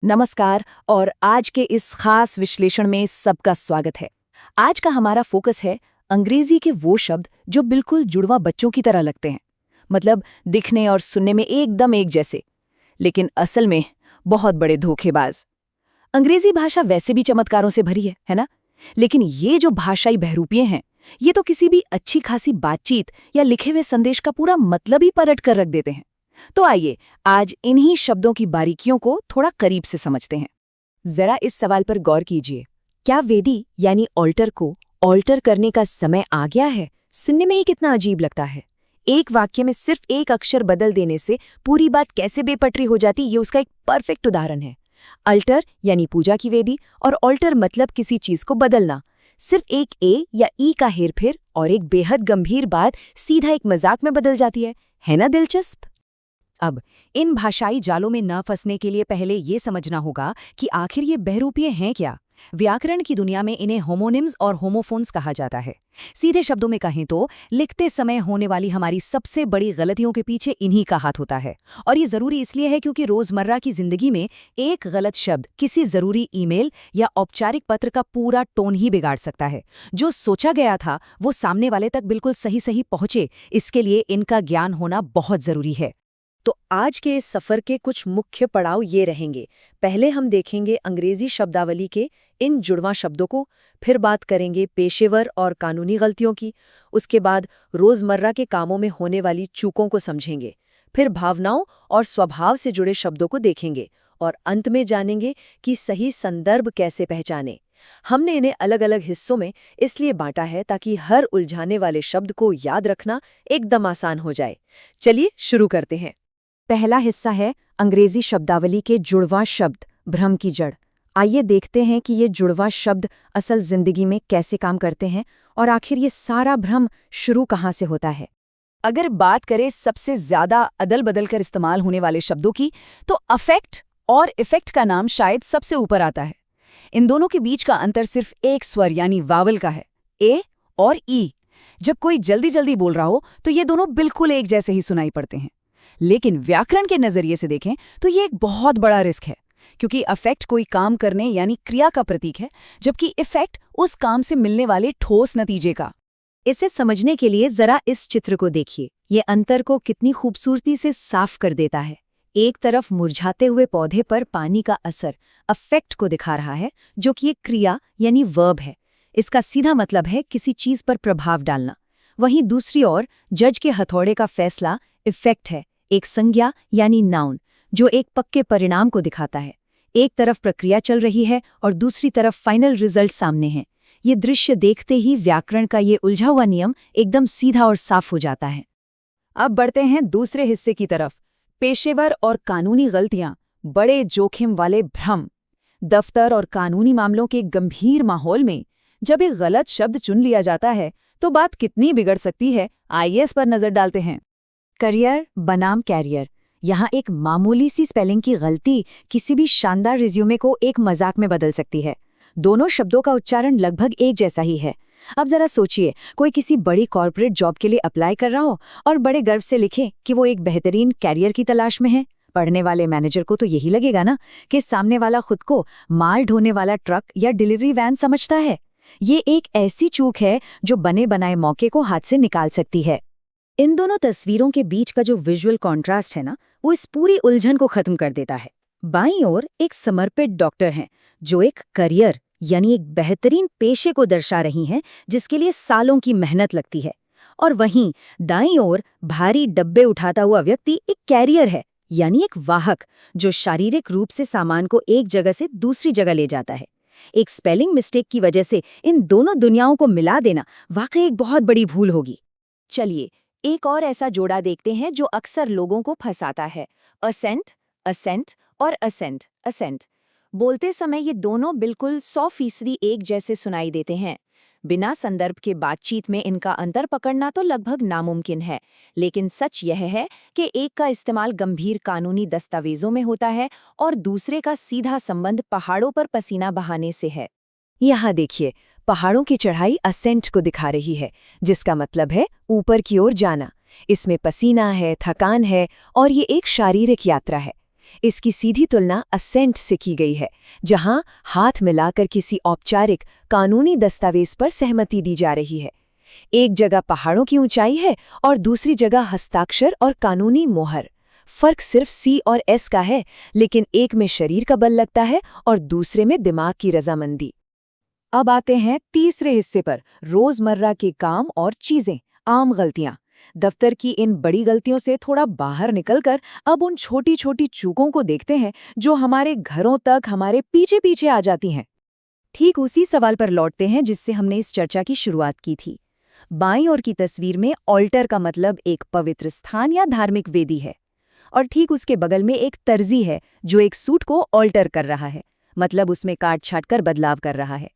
नमस्कार और आज के इस खास विश्लेषण में सबका स्वागत है। आज का हमारा फोकस है अंग्रेजी के वो शब्द जो बिल्कुल जुड़वा बच्चों की तरह लगते हैं, मतलब दिखने और सुनने में एकदम एक जैसे, लेकिन असल में बहुत बड़े धोखेबाज। अंग्रेजी भाषा वैसे भी चमत्कारों से भरी है ना? लेकिन ये जो भाषाई बहरूपिये हैं, ये तो किसी भी अच्छी खासी बातचीत या लिखे हुए संदेश का पूरा मतलब ही पलट कर रख देते हैं। तो आइए आज इन्हीं शब्दों की बारीकियों को थोड़ा करीब से समझते हैं। जरा इस सवाल पर गौर कीजिए, क्या वेदी यानी ऑल्टर को ऑल्टर करने का समय आ गया है? सुनने में ही कितना अजीब लगता है। एक वाक्य में सिर्फ एक अक्षर बदल देने से पूरी बात कैसे बेपटरी हो जाती, ये उसका एक परफेक्ट उदाहरण है। अल्टर यानी पूजा की वेदी और ऑल्टर मतलब किसी चीज को बदलना। सिर्फ एक ए या ई का हेरफेर और एक बेहद गंभीर बात सीधा एक मजाक में बदल जाती है ना दिलचस्प? अब इन भाषाई जालों में न फंसने के लिए पहले ये समझना होगा कि आखिर ये बहरूपिये हैं क्या। व्याकरण की दुनिया में इन्हें होमोनिम्स और होमोफोन्स कहा जाता है। सीधे शब्दों में कहें तो लिखते समय होने वाली हमारी सबसे बड़ी गलतियों के पीछे इन्हीं का हाथ होता है। और ये जरूरी इसलिए है क्योंकि रोजमर्रा की जिंदगी में एक गलत शब्द किसी जरूरी ईमेल या औपचारिक पत्र का पूरा टोन ही बिगाड़ सकता है। जो सोचा गया था वो सामने वाले तक बिल्कुल सही सही पहुंचे, इसके लिए इनका ज्ञान होना बहुत जरूरी है। तो आज के इस सफ़र के कुछ मुख्य पड़ाव ये रहेंगे। पहले हम देखेंगे अंग्रेजी शब्दावली के इन जुड़वां शब्दों को, फिर बात करेंगे पेशेवर और कानूनी गलतियों की, उसके बाद रोज़मर्रा के कामों में होने वाली चूकों को समझेंगे, फिर भावनाओं और स्वभाव से जुड़े शब्दों को देखेंगे और अंत में जानेंगे कि सही संदर्भ कैसे पहचानें। हमने इन्हें अलग अलग हिस्सों में इसलिए बांटा है ताकि हर उलझाने वाले शब्द को याद रखना एकदम आसान हो जाए। चलिए शुरू करते हैं। पहला हिस्सा है अंग्रेजी शब्दावली के जुड़वां शब्द, भ्रम की जड़। आइए देखते हैं कि ये जुड़वां शब्द असल जिंदगी में कैसे काम करते हैं और आखिर ये सारा भ्रम शुरू कहाँ से होता है। अगर बात करें सबसे ज्यादा अदल बदल कर इस्तेमाल होने वाले शब्दों की, तो अफेक्ट और इफेक्ट का नाम शायद सबसे ऊपर आता है। इन दोनों के बीच का अंतर सिर्फ एक स्वर यानी वावल का है, ए और ई। जब कोई जल्दी जल्दी बोल रहा हो तो ये दोनों बिल्कुल एक जैसे ही सुनाई पड़ते हैं। लेकिन व्याकरण के नजरिए से देखें तो ये एक बहुत बड़ा रिस्क है, क्योंकि अफेक्ट कोई काम करने यानी क्रिया का प्रतीक है, जबकि इफेक्ट उस काम से मिलने वाले ठोस नतीजे का। इसे समझने के लिए जरा इस चित्र को देखिए। ये अंतर को कितनी खूबसूरती से साफ कर देता है। एक तरफ मुरझाते हुए पौधे पर पानी का असर अफेक्ट को दिखा रहा है, जो कि एक क्रिया यानी वर्ब है। इसका सीधा मतलब है किसी चीज पर प्रभाव डालना। वहीं दूसरी ओर जज के हथौड़े का फैसला इफेक्ट है, एक संज्ञा यानी नाउन, जो एक पक्के परिणाम को दिखाता है। एक तरफ प्रक्रिया चल रही है और दूसरी तरफ फाइनल रिजल्ट सामने है। ये दृश्य देखते ही व्याकरण का ये उलझा हुआ नियम एकदम सीधा और साफ हो जाता है। अब बढ़ते हैं दूसरे हिस्से की तरफ, पेशेवर और कानूनी गलतियां, बड़े जोखिम वाले भ्रम। दफ्तर और कानूनी मामलों के गंभीर माहौल में जब एक गलत शब्द चुन लिया जाता है तो बात कितनी बिगड़ सकती है, आइए इस पर नजर डालते हैं। करियर बनाम कैरियर। यहाँ एक मामूली सी स्पेलिंग की गलती किसी भी शानदार रिज्यूमे को एक मजाक में बदल सकती है। दोनों शब्दों का उच्चारण लगभग एक जैसा ही है। अब जरा सोचिए, कोई किसी बड़ी कॉर्पोरेट जॉब के लिए अप्लाई कर रहा हो और बड़े गर्व से लिखे कि वो एक बेहतरीन कैरियर की तलाश में है। पढ़ने वाले मैनेजर को तो यही लगेगा ना कि सामने वाला खुद को माल ढोने वाला ट्रक या डिलीवरी वैन समझता है। ये एक ऐसी चूक है जो बने बनाए मौके को हाथ से निकाल सकती है। इन दोनों तस्वीरों के बीच का जो विजुअल कॉन्ट्रास्ट है ना, वो इस पूरी उलझन को खत्म कर देता है। बाईं ओर एक समर्पित डॉक्टर हैं जो एक करियर यानी एक बेहतरीन पेशे को दर्शा रही हैं, जिसके लिए सालों की मेहनत लगती है। और वहीं दाईं ओर भारी डब्बे उठाता हुआ व्यक्ति एक कैरियर है यानी एक वाहक, जो शारीरिक रूप से सामान को एक जगह से दूसरी जगह ले जाता है। एक स्पेलिंग मिस्टेक की वजह से इन दोनों दुनियाओं को मिला देना वाकई एक बहुत बड़ी भूल होगी। चलिए एक और ऐसा जोड़ा देखते हैं जो अक्सर लोगों को फंसाता है, असेंट, असेंट और असेंट, असेंट। बोलते समय ये दोनों बिल्कुल 100% एक जैसे सुनाई देते हैं। बिना संदर्भ के बातचीत में इनका अंतर पकड़ना तो लगभग नामुमकिन है, लेकिन सच यह है कि एक का इस्तेमाल गंभीर कानूनी दस्तावेजों में होता है और दूसरे का सीधा संबंध पहाड़ों पर पसीना बहाने से है। यहाँ देखिए, पहाड़ों की चढ़ाई असेंट को दिखा रही है, जिसका मतलब है ऊपर की ओर जाना। इसमें पसीना है, थकान है और ये एक शारीरिक यात्रा है। इसकी सीधी तुलना असेंट से की गई है, जहां हाथ मिलाकर किसी औपचारिक कानूनी दस्तावेज पर सहमति दी जा रही है। एक जगह पहाड़ों की ऊंचाई है और दूसरी जगह हस्ताक्षर और कानूनी मोहर। फर्क सिर्फ सी और एस का है, लेकिन एक में शरीर का बल लगता है और दूसरे में दिमाग की रजामंदी। अब आते हैं तीसरे हिस्से पर, रोजमर्रा के काम और चीजें, आम गलतियां। दफ्तर की इन बड़ी गलतियों से थोड़ा बाहर निकलकर अब उन छोटी छोटी चूकों को देखते हैं जो हमारे घरों तक हमारे पीछे पीछे आ जाती हैं। ठीक उसी सवाल पर लौटते हैं जिससे हमने इस चर्चा की शुरुआत की थी। बाईं ओर की तस्वीर में ऑल्टर का मतलब एक पवित्र स्थान या धार्मिक वेदी है, और ठीक उसके बगल में एक तर्जी है जो एक सूट को ऑल्टर कर रहा है, मतलब उसमें काट छाट कर बदलाव कर रहा है।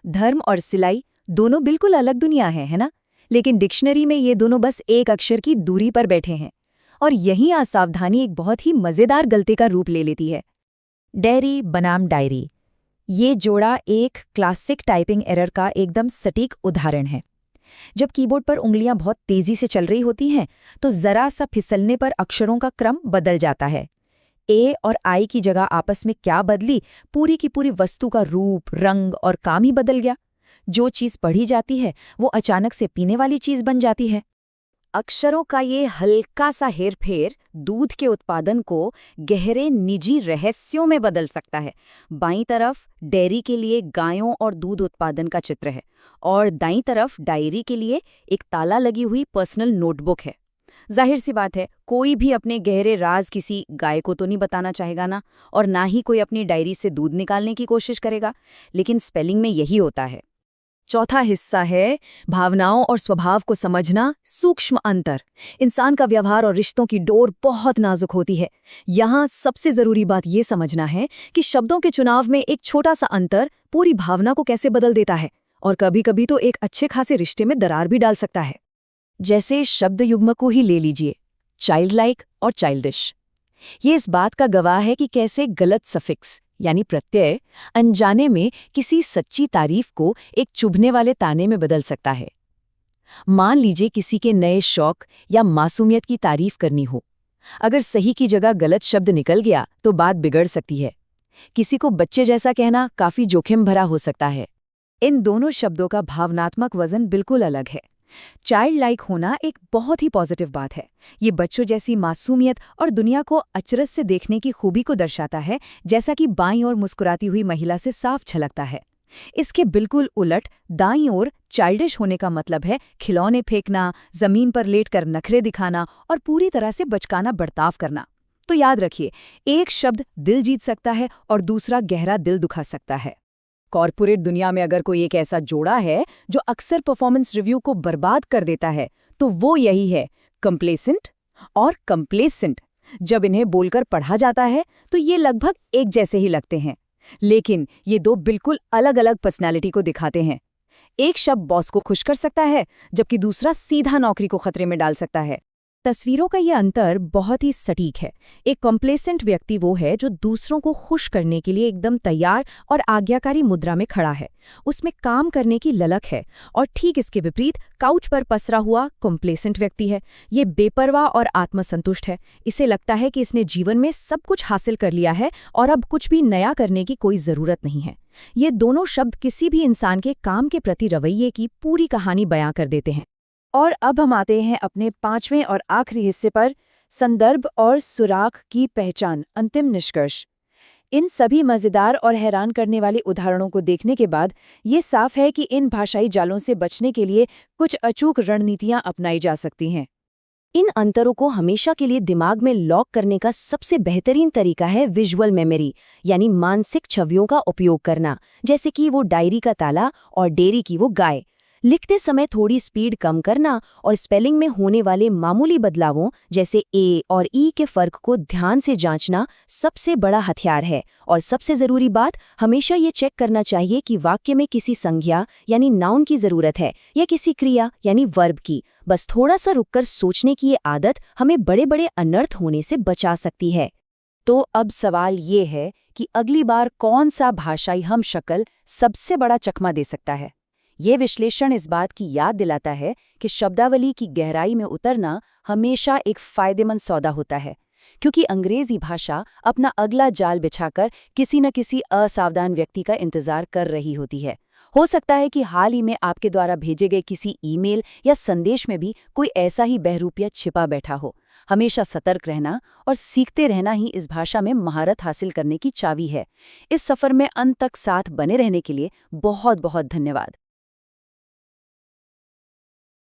धर्म और सिलाई दोनों बिल्कुल अलग दुनिया है ना? लेकिन डिक्शनरी में ये दोनों बस एक अक्षर की दूरी पर बैठे हैं, और यही असावधानी एक बहुत ही मजेदार गलती का रूप ले लेती है। डायरी बनाम डायरी, ये जोड़ा एक क्लासिक टाइपिंग एरर का एकदम सटीक उदाहरण है। जब कीबोर्ड पर उंगलियां बहुत तेजी से चल रही होती हैं, तो जरा सा फिसलने पर अक्षरों का क्रम बदल जाता है। ए और आई की जगह आपस में क्या बदली, पूरी की पूरी वस्तु का रूप, रंग और काम ही बदल गया। जो चीज पढ़ी जाती है वो अचानक से पीने वाली चीज बन जाती है। अक्षरों का ये हल्का सा हेरफेर दूध के उत्पादन को गहरे निजी रहस्यों में बदल सकता है। बाईं तरफ डेयरी के लिए गायों और दूध उत्पादन का चित्र है, और दाईं तरफ डायरी के लिए एक ताला लगी हुई पर्सनल नोटबुक है। जाहिर सी बात है, कोई भी अपने गहरे राज किसी गाय को तो नहीं बताना चाहेगा ना, और ना ही कोई अपनी डायरी से दूध निकालने की कोशिश करेगा। लेकिन स्पेलिंग में यही होता है। चौथा हिस्सा है भावनाओं और स्वभाव को समझना, सूक्ष्म अंतर। इंसान का व्यवहार और रिश्तों की डोर बहुत नाजुक होती है। यहाँ सबसे जरूरी बात ये समझना है कि शब्दों के चुनाव में एक छोटा सा अंतर पूरी भावना को कैसे बदल देता है, और कभी-कभी तो एक अच्छे खासे रिश्ते में दरार भी डाल सकता है। जैसे शब्द युग्म को ही ले लीजिए, चाइल्ड लाइक और चाइल्डिश। ये इस बात का गवाह है कि कैसे गलत सफिक्स यानी प्रत्यय अनजाने में किसी सच्ची तारीफ को एक चुभने वाले ताने में बदल सकता है। मान लीजिए किसी के नए शौक या मासूमियत की तारीफ करनी हो, अगर सही की जगह गलत शब्द निकल गया तो बात बिगड़ सकती है। किसी को बच्चे जैसा कहना काफी जोखिम भरा हो सकता है। इन दोनों शब्दों का भावनात्मक वजन बिल्कुल अलग है। चाइल्ड लाइक होना एक बहुत ही पॉजिटिव बात है। ये बच्चों जैसी मासूमियत और दुनिया को अचरज से देखने की खूबी को दर्शाता है, जैसा कि बाईं ओर मुस्कुराती हुई महिला से साफ झलकता है। इसके बिल्कुल उलट दाईं ओर चाइल्डिश होने का मतलब है खिलौने फेंकना, जमीन पर लेटकर नखरे दिखाना और पूरी तरह से बचकाना बर्ताव करना। तो याद रखिए, एक शब्द दिल जीत सकता है और दूसरा गहरा दिल दुखा सकता है। कॉर्पोरेट दुनिया में अगर कोई एक ऐसा जोड़ा है जो अक्सर परफॉर्मेंस रिव्यू को बर्बाद कर देता है, तो वो यही है, कंप्लेसेंट और कंप्लेसेंट। जब इन्हें बोलकर पढ़ा जाता है तो ये लगभग एक जैसे ही लगते हैं, लेकिन ये दो बिल्कुल अलग अलग पर्सनालिटी को दिखाते हैं। एक शब्द बॉस को खुश कर सकता है, जबकि दूसरा सीधा नौकरी को खतरे में डाल सकता है। तस्वीरों का ये अंतर बहुत ही सटीक है। एक कॉम्प्लेसेंट व्यक्ति वो है जो दूसरों को खुश करने के लिए एकदम तैयार और आज्ञाकारी मुद्रा में खड़ा है, उसमें काम करने की ललक है। और ठीक इसके विपरीत काउच पर पसरा हुआ कॉम्प्लेसेंट व्यक्ति है, ये बेपरवाह और आत्मसंतुष्ट है। इसे लगता है कि इसने जीवन में सब कुछ हासिल कर लिया है और अब कुछ भी नया करने की कोई ज़रूरत नहीं है। ये दोनों शब्द किसी भी इंसान के काम के प्रति रवैये की पूरी कहानी बयां कर देते हैं। और अब हम आते हैं अपने पांचवें और आखिरी हिस्से पर, संदर्भ और सुराग की पहचान, अंतिम निष्कर्ष। इन सभी मज़ेदार और हैरान करने वाले उदाहरणों को देखने के बाद ये साफ है कि इन भाषाई जालों से बचने के लिए कुछ अचूक रणनीतियां अपनाई जा सकती हैं। इन अंतरों को हमेशा के लिए दिमाग में लॉक करने का सबसे बेहतरीन तरीका है विजुअल मेमोरी, यानी मानसिक छवियों का उपयोग करना, जैसे कि वो डायरी का ताला और डेयरी की वो गाय। लिखते समय थोड़ी स्पीड कम करना और स्पेलिंग में होने वाले मामूली बदलावों जैसे ए और ई के फर्क को ध्यान से जांचना सबसे बड़ा हथियार है। और सबसे ज़रूरी बात, हमेशा ये चेक करना चाहिए कि वाक्य में किसी संज्ञा यानी नाउन की ज़रूरत है या किसी क्रिया यानी वर्ब की। बस थोड़ा सा रुककर सोचने की ये आदत हमें बड़े बड़े अनर्थ होने से बचा सकती है। तो अब सवाल ये है कि अगली बार कौन सा भाषाई हम शक्ल सबसे बड़ा चकमा दे सकता है। ये विश्लेषण इस बात की याद दिलाता है कि शब्दावली की गहराई में उतरना हमेशा एक फायदेमंद सौदा होता है। क्योंकि अंग्रेजी भाषा अपना अगला जाल बिछाकर किसी न किसी असावधान व्यक्ति का इंतजार कर रही होती है। हो सकता है कि हाल ही में आपके द्वारा भेजे गए किसी ईमेल या संदेश में भी कोई ऐसा ही बहरूपिया छिपा बैठा हो। हमेशा सतर्क रहना और सीखते रहना ही इस भाषा में महारत हासिल करने की चाबी है। इस सफर में अंत तक साथ बने रहने के लिए बहुत बहुत धन्यवाद।